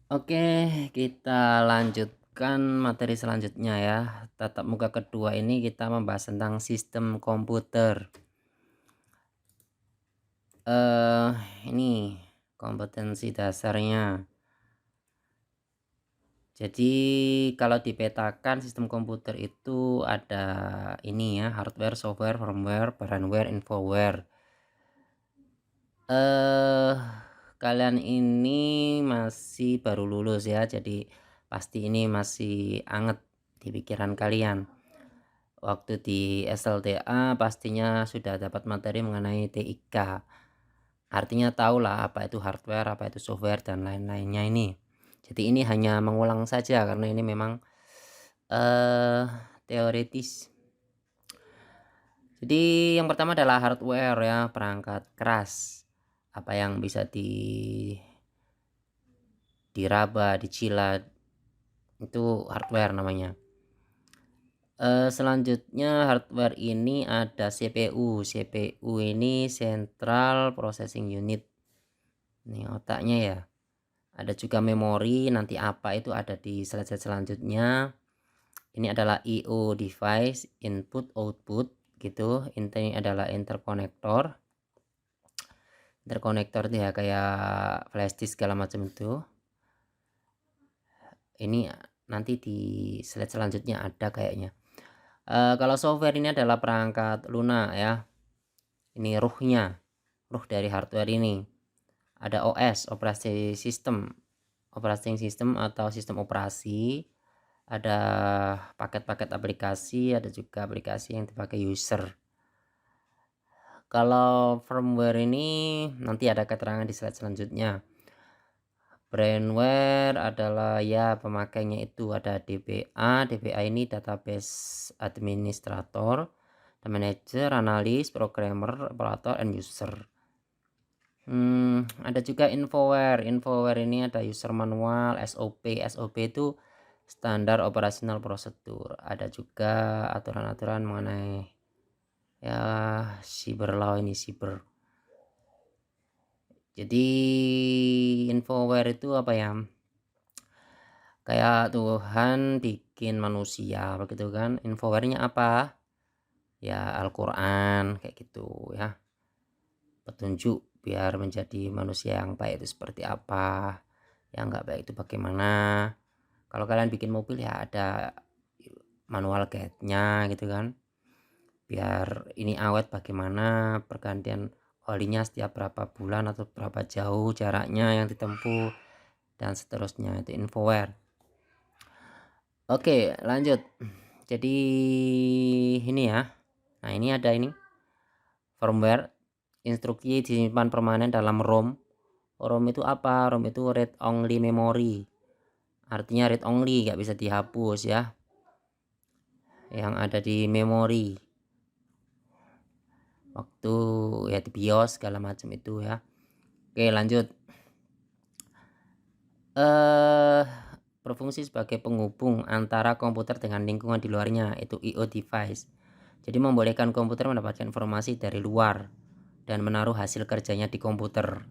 Oke, kita lanjutkan materi selanjutnya ya. Tatap muka kedua ini kita membahas tentang sistem komputer. Eh, ini kompetensi dasarnya. Jadi kalau dipetakan sistem komputer itu ada ini ya, hardware, software, firmware, firmware, infoware. Eh, Kalian ini masih baru lulus ya, jadi pasti ini masih anget di pikiran kalian. Waktu di SLTA pastinya sudah dapat materi mengenai TIK. Artinya tahulah apa itu hardware, apa itu software dan lain-lainnya ini. Jadi ini hanya mengulang saja karena ini memang eh teoritis. Jadi yang pertama adalah hardware ya, perangkat keras. Apa yang bisa diraba, dicilat itu hardware namanya. Selanjutnya hardware ini ada CPU. CPU ini Central Processing Unit. Ini otaknya ya. Ada juga memori, nanti apa itu ada di slide selanjutnya. Ini adalah I/O device, input output gitu. Ini adalah interkonektor. Interkonektor itu ya kayak flash disk segala macam itu. Ini nanti di slide selanjutnya ada kayaknya. Kalau software ini adalah perangkat lunak ya. Ini ruhnya, ruh dari hardware ini. Ada OS, operating system atau sistem operasi. Ada paket-paket aplikasi, ada juga aplikasi yang dipakai user. Kalau firmware ini nanti ada keterangan di slide selanjutnya. Brainware adalah ya pemakainya itu ada DBA. DBA ini database administrator, manager, analis, programmer, operator, and user. Ada juga infoware. Infoware ini ada user manual, SOP. SOP itu standar operasional prosedur. Ada juga aturan-aturan mengenai ya cyber law ini cyber. Jadi infoware itu apa ya? Kayak Tuhan bikin manusia begitu kan. Infoware-nya apa? Ya Al-Qur'an kayak gitu ya. Petunjuk biar menjadi manusia yang baik itu seperti apa, yang nggak baik itu bagaimana. Kalau kalian bikin mobil ya ada manual guide-nya gitu kan, biar ini awet bagaimana, pergantian olinya setiap berapa bulan atau berapa jauh jaraknya yang ditempuh dan seterusnya. Itu infoware. Oke lanjut. Jadi ini ya, nah ini ada ini firmware, instruksi disimpan permanen dalam ROM. ROM itu apa? ROM itu read only memory, artinya read only, nggak bisa dihapus ya, yang ada di memori waktu ya di BIOS segala macam itu ya. Oke lanjut. Berfungsi sebagai penghubung antara komputer dengan lingkungan di luarnya, itu I/O device. Jadi membolehkan komputer mendapatkan informasi dari luar dan menaruh hasil kerjanya di komputer.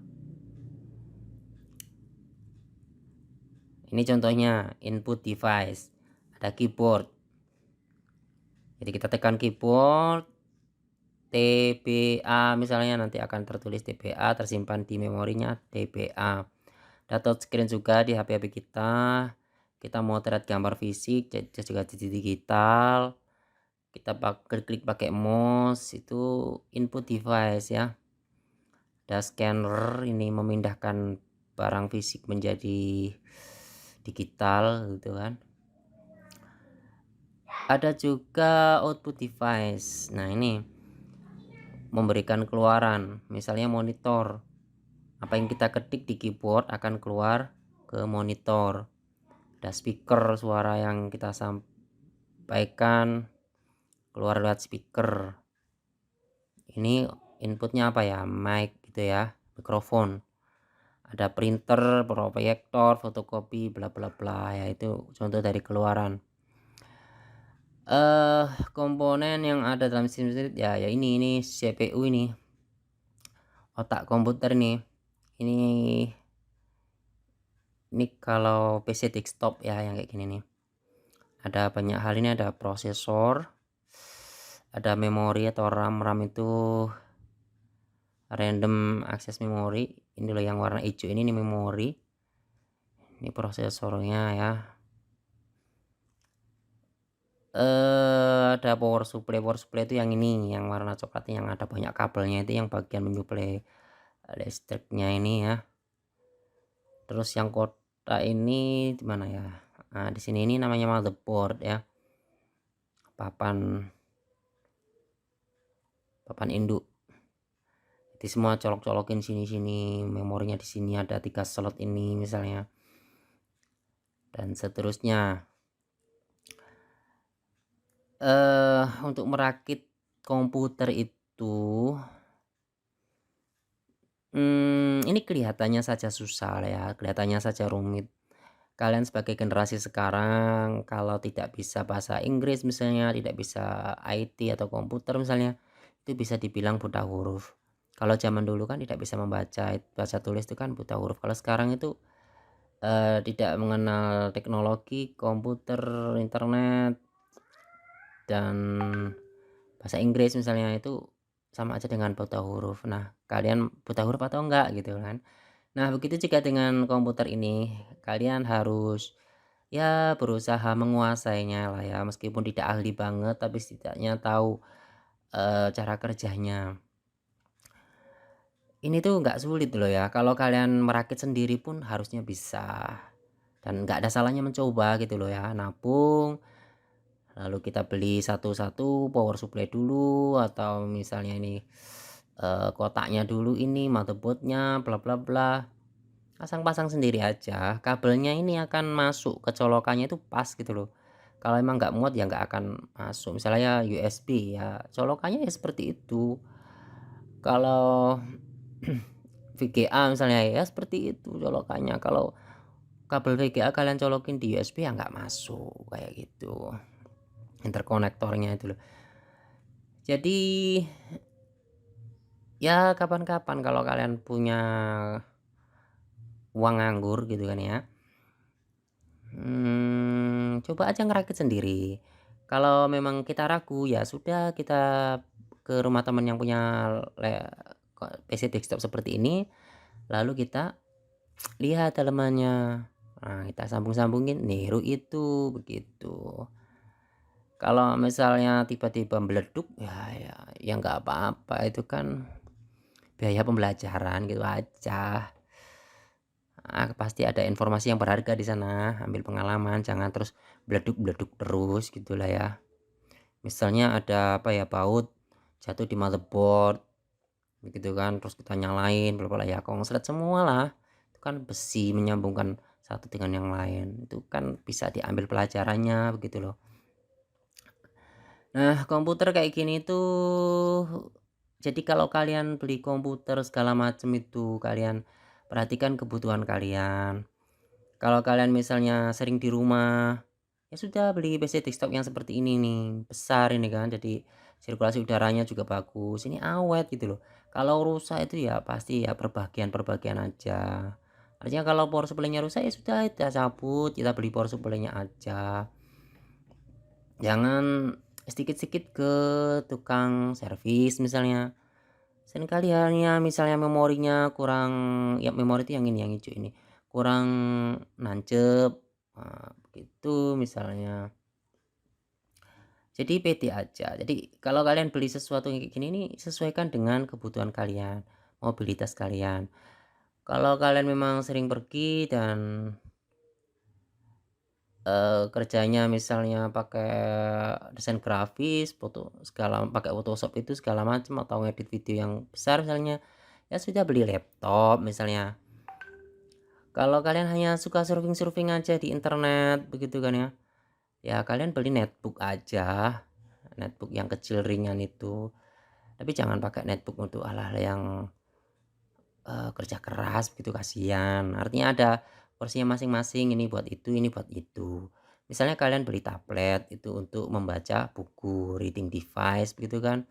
Ini contohnya input device, ada keyboard. Jadi kita tekan keyboard, TBA misalnya, nanti akan tertulis TBA, tersimpan di memorinya TBA. Ada touchscreen juga di HP-HP kita. Kita mau terlihat gambar fisik, juga di digital. Kita klik pakai mouse, itu input device ya. Ada scanner, ini memindahkan barang fisik menjadi digital gitu kan. Ada juga output device. Nah ini memberikan keluaran, misalnya monitor. Apa yang kita ketik di keyboard akan keluar ke monitor. Ada speaker, suara yang kita sampaikan keluar lewat speaker. Ini inputnya apa ya, mic gitu ya, mikrofon. Ada printer, proyektor, fotokopi, bla bla bla ya, itu contoh dari keluaran. Komponen yang ada dalam sistem ya ini CPU, ini otak komputer nih. Ini Ini kalau PC desktop ya yang kayak gini nih. Ada banyak hal, ini ada prosesor, ada memori atau RAM. RAM itu random access memory. Ini loh yang warna hijau ini memori. Ini prosesornya ya. Ada power supply. Power supply itu yang ini, yang warna coklat yang ada banyak kabelnya, itu yang bagian menyuplai listriknya ini ya. Terus yang kotak ini di mana ya? Nah, di sini ini namanya motherboard ya. Papan induk. Jadi semua colok-colokin sini-sini, memorinya di sini ada 3 slot ini misalnya. Dan seterusnya. Untuk merakit komputer itu ini kelihatannya saja susah ya, kelihatannya saja rumit. Kalian sebagai generasi sekarang kalau tidak bisa bahasa Inggris misalnya, tidak bisa IT atau komputer misalnya, itu bisa dibilang buta huruf. Kalau zaman dulu kan tidak bisa membaca, baca tulis itu kan buta huruf. Kalau sekarang itu tidak mengenal teknologi, komputer, internet, dan bahasa Inggris misalnya, itu sama aja dengan buta huruf. Nah, kalian buta huruf atau enggak gitu kan. Nah, begitu juga dengan komputer ini, kalian harus ya berusaha menguasainya lah ya, meskipun tidak ahli banget tapi setidaknya tahu cara kerjanya. Ini tuh nggak sulit loh ya, kalau kalian merakit sendiri pun harusnya bisa, dan nggak ada salahnya mencoba gitu loh ya. Nabung, lalu kita beli satu-satu power supply dulu, atau misalnya ini kotaknya dulu, ini motherboardnya, bla bla bla, pasang-pasang sendiri aja. Kabelnya ini akan masuk ke colokannya itu pas gitu loh. Kalau emang nggak muat ya nggak akan masuk. Misalnya USB ya colokannya ya seperti itu. Kalau VGA misalnya ya seperti itu colokannya. Kalau kabel VGA kalian colokin di USB ya nggak masuk kayak gitu. Interkonektornya itu loh. Jadi ya kapan-kapan kalau kalian punya uang nganggur gitu kan ya, coba aja ngerakit sendiri. Kalau memang kita ragu ya sudah, kita ke rumah teman yang punya PC desktop seperti ini, lalu kita lihat dalemannya. Nah, kita sambung-sambungin, niru itu, begitu. Kalau misalnya tiba-tiba meleduk ya nggak apa-apa, itu kan biaya pembelajaran gitu aja. Pasti ada informasi yang berharga di sana, ambil pengalaman, jangan terus bleduk-bleduk terus gitulah ya. Misalnya ada apa ya, baut jatuh di motherboard gitu kan, terus kita nyalain bla bla ya konslet semualah. Itu kan besi menyambungkan satu dengan yang lain. Itu kan bisa diambil pelajarannya begitu loh. Nah, komputer kayak gini tuh, jadi kalau kalian beli komputer segala macam itu kalian perhatikan kebutuhan kalian. Kalau kalian misalnya sering di rumah, ya sudah beli PC desktop yang seperti ini nih, besar ini kan, jadi sirkulasi udaranya juga bagus, ini awet gitu loh. Kalau rusak itu ya pasti ya perbagian-perbagian aja. Artinya kalau power supply-nya rusak ya sudah kita cabut, kita beli power supply-nya aja. Jangan sedikit-sedikit ke tukang servis misalnya. Seringkali halnya misalnya memorinya kurang, ya memori itu yang ini yang hijau ini, kurang nancep, begitu misalnya. Jadi pede aja. Jadi kalau kalian beli sesuatu yang kayak gini nih, sesuaikan dengan kebutuhan kalian, mobilitas kalian. Kalau kalian memang sering pergi dan kerjanya misalnya pakai desain grafis, foto segala, pakai Photoshop itu segala macam, atau ngedit video yang besar misalnya, ya sudah beli laptop misalnya. Kalau kalian hanya suka surfing-surfing aja di internet begitu kan ya, ya kalian beli netbook aja, netbook yang kecil ringan itu. Tapi jangan pakai netbook untuk hal-hal yang kerja keras begitu, kasihan. Artinya ada porsinya masing-masing, ini buat itu, ini buat itu. Misalnya kalian beli tablet itu untuk membaca buku, reading device begitu kan,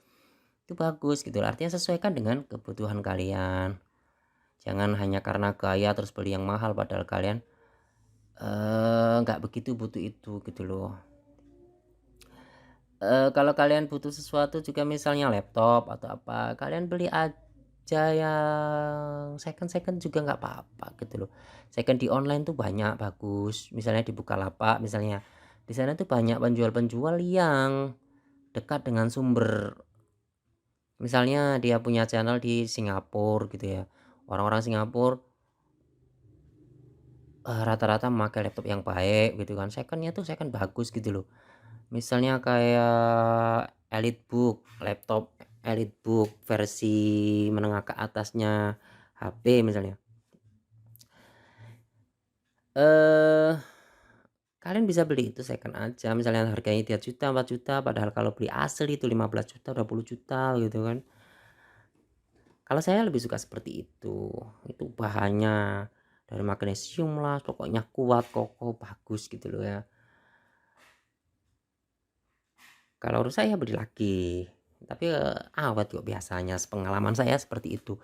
itu bagus gitu. Artinya sesuaikan dengan kebutuhan kalian. Jangan hanya karena gaya terus beli yang mahal padahal kalian nggak begitu butuh itu gitu loh. Kalau kalian butuh sesuatu juga misalnya laptop atau apa, kalian beli aja yang second juga nggak apa-apa gitu loh. Second di online tuh banyak bagus, misalnya di Bukalapak misalnya, di sana tuh banyak penjual-penjual yang dekat dengan sumber. Misalnya dia punya channel di Singapura gitu ya, orang-orang Singapura rata-rata memakai laptop yang baik gitu kan, second tuh second bagus gitu loh. Misalnya kayak EliteBook, laptop EliteBook versi menengah ke atasnya HP misalnya. Kalian bisa beli itu second aja, misalnya harganya 3 juta, 4 juta, padahal kalau beli asli itu 15 juta, 20 juta gitu kan. Kalau saya lebih suka seperti itu bahannya dari magnesium lah, pokoknya kuat, kokoh, bagus gitu loh ya. Kalau harus saya beli lagi, tapi awet kok biasanya, pengalaman saya seperti itu.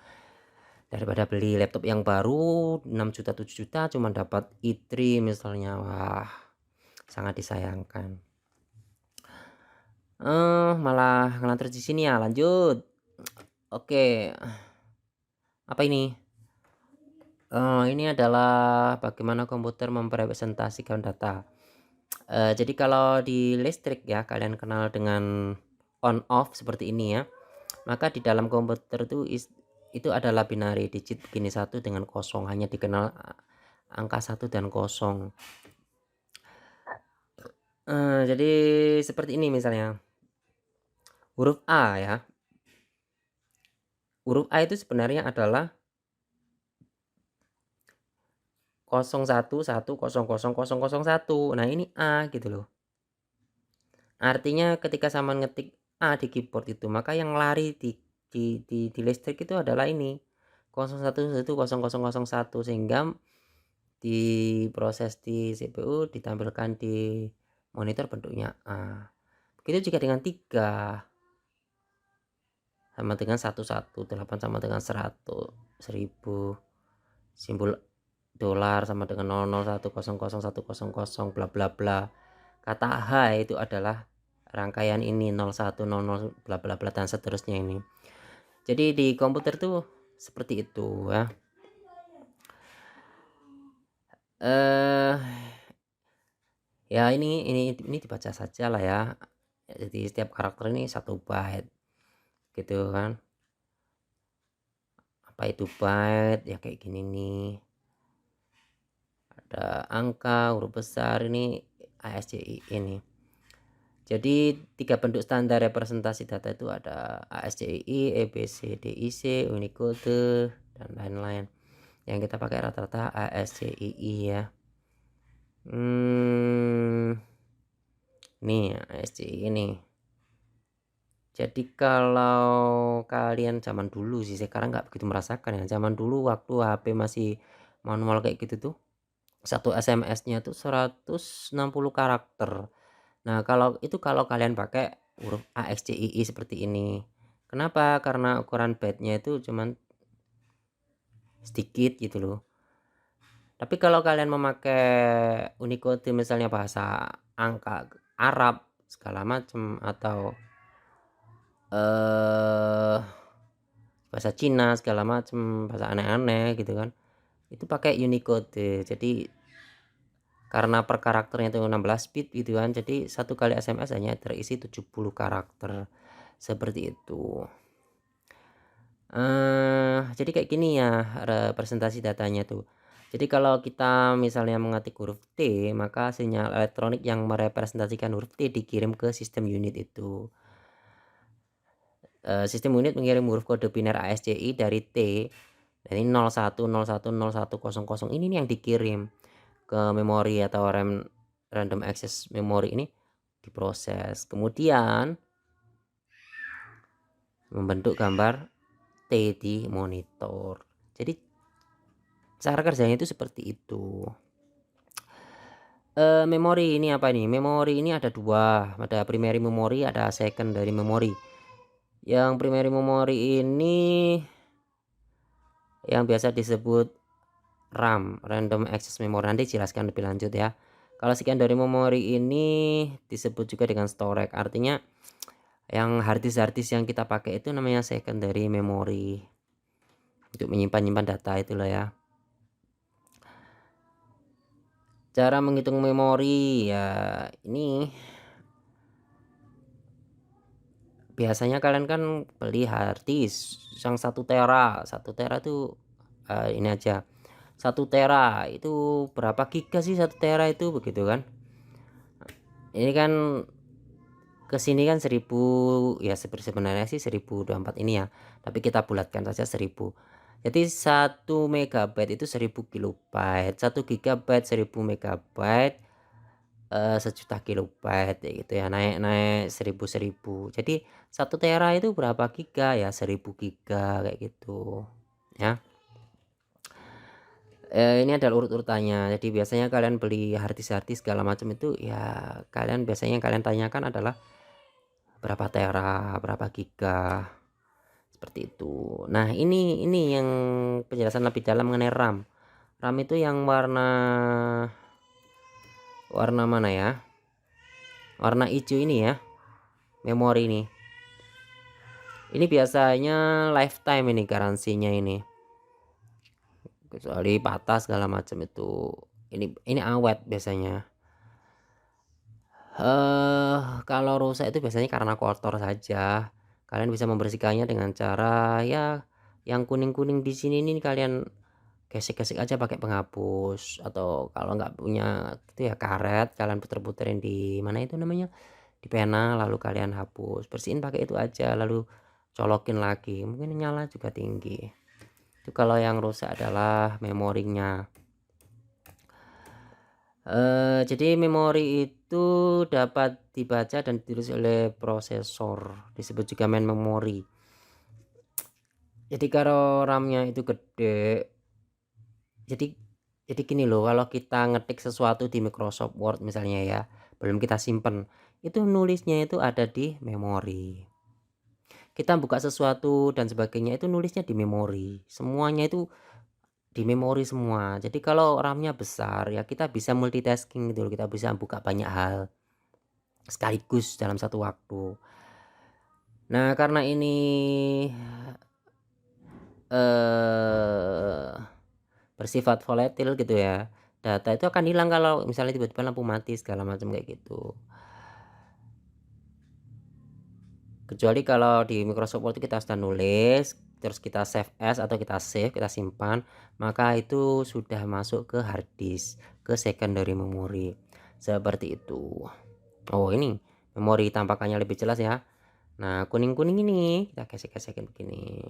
Daripada beli laptop yang baru 6 juta 7 juta cuma dapat i3 misalnya, wah sangat disayangkan. Malah ngelantur di sini ya, lanjut. Oke, apa ini? Ini adalah bagaimana komputer merepresentasikan data. Jadi kalau di listrik ya, kalian kenal dengan on off seperti ini ya. Maka di dalam komputer itu adalah binary digit begini, 1 dengan 0, hanya dikenal angka 1 dan 0. Jadi seperti ini misalnya. Huruf A ya. Huruf A itu sebenarnya adalah 0111000001. Nah, ini A gitu loh. Artinya ketika sama ngetik A di keyboard itu, maka yang lari di listrik itu adalah ini 01110001, sehingga diproses di CPU ditampilkan di monitor bentuknya A. Begitu juga dengan 3 sama dengan 118 sama dengan 100, 1000, simbol dolar sama dengan 00100100 bla bla bla. Kata H itu adalah rangkaian ini 0100 bla bla bla dan seterusnya ini. Jadi di komputer tuh seperti itu ya. Ya ini dibaca saja lah ya. Jadi setiap karakter ini 1 byte gitu kan. Apa itu byte ya, kayak gini nih, ada angka huruf besar, ini ASCII ini. Jadi 3 bentuk standar representasi data itu ada ASCII, EBCDIC, Unicode dan lain-lain. Yang kita pakai rata-rata ASCII ya. Nih ASCII ini. Jadi kalau kalian zaman dulu sih, sekarang nggak begitu merasakan ya. Zaman dulu waktu HP masih manual kayak gitu tuh, 1 SMS-nya tuh 160 karakter. Nah, kalau kalian pakai huruf ASCII seperti ini. Kenapa? Karena ukuran byte-nya itu cuman sedikit gitu loh. Tapi kalau kalian memakai Unicode misalnya bahasa angka Arab segala macam, atau bahasa Cina segala macam, bahasa aneh-aneh gitu kan, itu pakai Unicode. Jadi karena per karakternya itu 16 bit gitu kan, jadi 1 kali SMS hanya terisi 70 karakter seperti itu. Jadi kayak gini ya representasi datanya tuh. Jadi kalau kita misalnya mengetik huruf T, maka sinyal elektronik yang merepresentasikan huruf T dikirim ke sistem unit itu. Sistem unit mengirim huruf kode biner ASCII dari T, dari 01010100 ini nih yang dikirim ke memori atau random access memory, ini diproses, kemudian membentuk gambar T di monitor. Jadi cara kerjanya itu seperti itu. Memori ini apa nih? Memori ini ada 2, ada primary memory, ada secondary memory. Yang primary memory ini yang biasa disebut RAM, random access memory. Nanti jelaskan lebih lanjut ya. Kalau secondary memory ini disebut juga dengan storage, artinya yang harddisk yang kita pakai itu namanya secondary memory, untuk menyimpan data itu loh ya. Cara menghitung memori ya, ini biasanya kalian kan beli harddisk yang 1 tera. 1 tera itu ini aja, 1 tera itu berapa giga sih 1 tera itu, begitu kan. Ini kan kesini kan 1000 ya, sebenarnya sih 1024 ini ya, tapi kita bulatkan saja 1000. Jadi 1 megabyte itu 1000 kilobyte, 1 gigabyte 1000 megabyte, 1.000.000 kilobyte ya gitu ya, naik 1000. Jadi 1 tera itu berapa giga ya, 1000 giga kayak gitu ya. Ini adalah urut-urutannya. Jadi biasanya kalian beli harddisk segala macam itu ya, biasanya yang kalian tanyakan adalah berapa tera, berapa giga, seperti itu. Nah, ini yang penjelasan lebih dalam mengenai RAM. RAM itu yang warna mana ya? Warna hijau ini ya, memori ini. Ini biasanya lifetime ini garansinya ini. Kecuali patah segala macam itu. Ini awet biasanya. Kalau rusak itu biasanya karena kotor saja. Kalian bisa membersihkannya dengan cara ya, yang kuning-kuning di sini ini kalian gesek-gesek aja pakai penghapus, atau kalau nggak punya itu ya karet, kalian puter-puterin di mana itu namanya, di pena, lalu kalian hapus, bersihin pakai itu aja, lalu colokin lagi, mungkin nyala juga tinggi. Itu kalau yang rusak adalah memorinya. Jadi memori itu dapat dibaca dan ditulis oleh prosesor, disebut juga main memory. Jadi kalau RAM-nya itu gede, jadi gini loh, kalau kita ngetik sesuatu di Microsoft Word misalnya ya, belum kita simpen, itu nulisnya itu ada di memori. Kita buka sesuatu dan sebagainya itu nulisnya di memori, semuanya itu di memori semua. Jadi kalau RAM-nya besar ya, kita bisa multitasking gitu loh, kita bisa buka banyak hal sekaligus dalam satu waktu. Nah, karena ini bersifat volatil gitu ya, data itu akan hilang kalau misalnya tiba-tiba lampu mati segala macam kayak gitu. Kecuali kalau di Microsoft Word kita sudah nulis, terus kita save as atau kita save, kita simpan, maka itu sudah masuk ke hard disk, ke secondary memory. Seperti itu. Oh, ini memori tampakannya lebih jelas ya. Nah, kuning-kuning ini kita gesek-gesekin begini.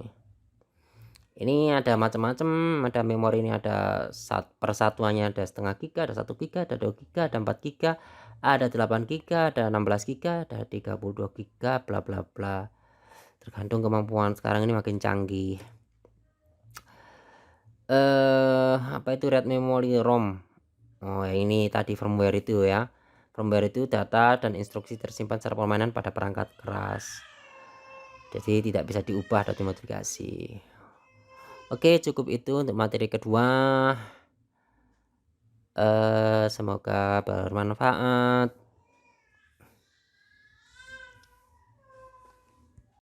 Ini ada macam-macam, ada memori ini ada persatuannya, ada setengah giga, ada 1 giga, ada 2 giga, ada 4 giga, ada 8 giga, ada 16 giga, ada 32 giga, bla bla bla. Tergantung kemampuan, sekarang ini makin canggih. Apa itu RAID memory ROM? Oh, ini tadi firmware itu ya. Firmware itu data dan instruksi tersimpan secara permanen pada perangkat keras. Jadi tidak bisa diubah atau dimodifikasi. Oke, cukup itu untuk materi kedua. Semoga bermanfaat.